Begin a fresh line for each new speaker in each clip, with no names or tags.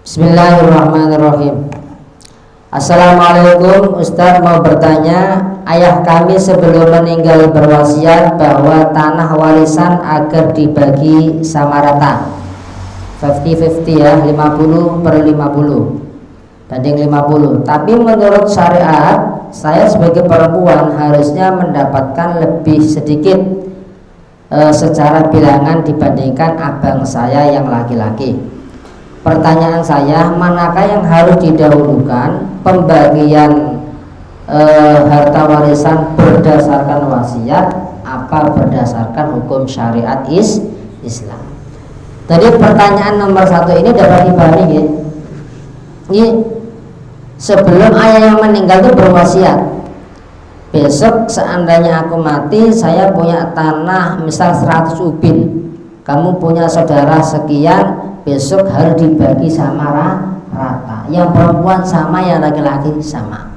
Bismillahirrahmanirrahim. Assalamualaikum, Ustaz mau bertanya, ayah kami sebelum meninggal berwasiat bahwa tanah warisan agar dibagi sama rata 50-50 ya, 50/50 banding 50. Tapi menurut syariat, saya sebagai perempuan harusnya mendapatkan lebih sedikit secara bilangan dibandingkan abang saya yang laki-laki. Pertanyaan saya, manakah yang harus didahulukan, pembagian harta warisan berdasarkan wasiat apa berdasarkan hukum syariat Islam? Tadi pertanyaan nomor 1 ini dapat dipahami ya? Ini sebelum ayah yang meninggal itu berwasiat, besok seandainya aku mati, saya punya tanah misal 100 ubin, kamu punya saudara sekian, besok harus dibagi sama rata, yang perempuan sama, yang laki-laki sama.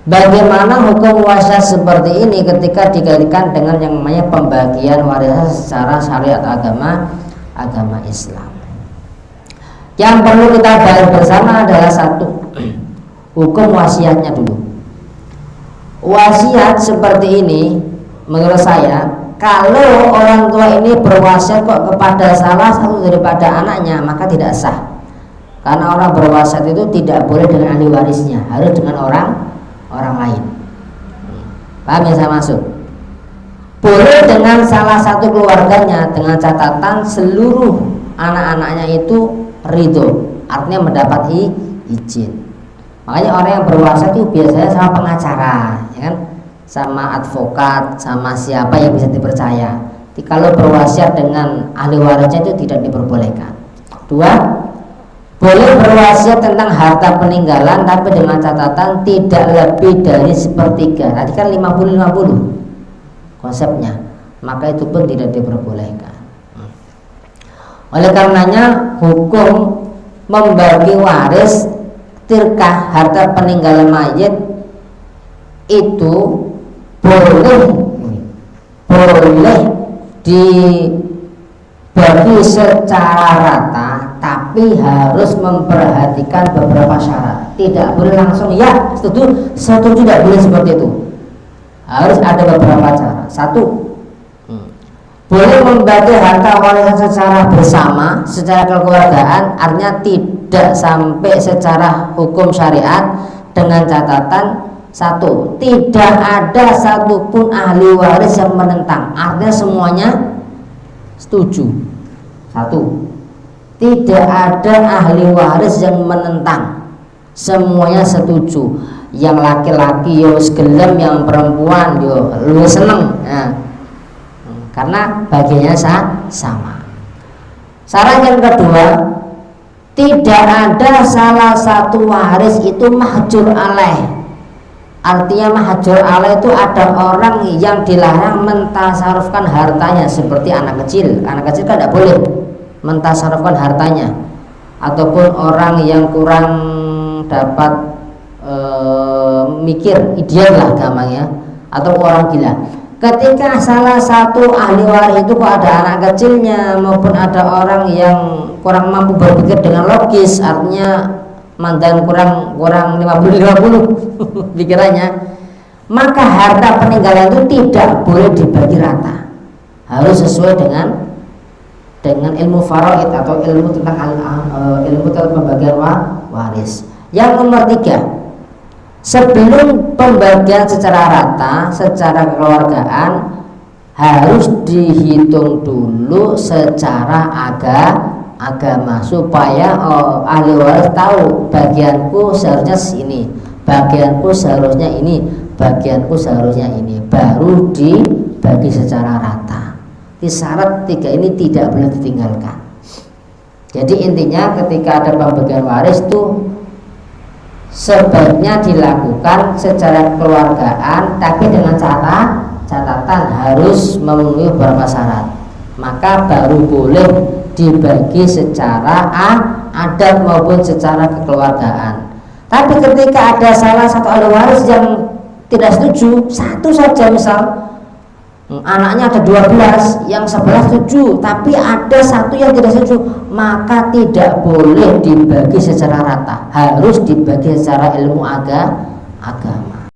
Bagaimana hukum wasiat seperti ini ketika dikaitkan dengan yang namanya pembagian warisan secara syariat agama Islam? Yang perlu kita bahas bersama adalah satu, hukum wasiatnya dulu. Wasiat seperti ini menurut saya, kalau orang tua ini berwasiat kok kepada salah satu daripada anaknya, maka tidak sah. Karena orang berwasiat itu tidak boleh dengan ahli warisnya, harus dengan orang lain. Paham yang saya maksud? Boleh dengan salah satu keluarganya, dengan catatan seluruh anak-anaknya itu ridho, artinya mendapat izin. Makanya orang yang berwasiat itu biasanya sama pengacara, ya kan? Sama advokat, sama siapa yang bisa dipercaya. Jadi kalau berwasiat dengan ahli warisnya itu tidak diperbolehkan. 2, boleh berwasiat tentang harta peninggalan tapi dengan catatan tidak lebih dari 1/3. Tadi kan 50-50 konsepnya, maka itu pun tidak diperbolehkan. Oleh karenanya hukum membagi waris tirkah harta peninggalan mayit itu boleh dibagi secara rata, tapi harus memperhatikan beberapa syarat. Tidak boleh langsung ya setuju tidak boleh seperti itu. Harus ada beberapa cara. 1, boleh membagi harta warisan secara bersama, secara kekeluargaan, artinya tidak sampai secara hukum syariat, dengan catatan 1, tidak ada satupun ahli waris yang menentang, artinya semuanya setuju. 1, tidak ada ahli waris yang menentang, semuanya setuju. Yang laki-laki yo gelem, yang perempuan yo lu seneng. Nah, karena bagiannya sama. Saran yang kedua, tidak ada salah satu waris itu mahjur alaih. Artinya mahjur alaih itu ada orang yang dilarang mentasarufkan hartanya, seperti anak kecil. Anak kecil kan tidak boleh mentasarufkan hartanya, ataupun orang yang kurang dapat mikir, ideal lah gampangnya, atau orang gila. Ketika salah satu ahli waris itu kok ada anak kecilnya maupun ada orang yang kurang mampu berpikir dengan logis, artinya mandan kurang 50-50 pikirannya, maka harta peninggalan itu tidak boleh dibagi rata, harus sesuai dengan ilmu faraid atau ilmu tentang pembagian waris. Yang nomor 3, sebelum pembagian secara rata, secara kekeluargaan, harus dihitung dulu secara agama supaya ahli waris tahu bagianku seharusnya sini, bagianku seharusnya ini, bagianku seharusnya ini, baru dibagi secara rata. Di syarat 3 ini tidak boleh ditinggalkan. Jadi intinya ketika ada pembagian waris itu sebaiknya dilakukan secara kekeluargaan, tapi dengan catatan harus memenuhi beberapa syarat, maka baru boleh dibagi secara adat maupun secara kekeluargaan. Tapi ketika ada salah satu ahli waris yang tidak setuju, satu saja misal, anaknya ada 12, yang 11 setuju, tapi ada satu yang tidak setuju, maka tidak boleh dibagi secara rata, harus dibagi secara ilmu agama.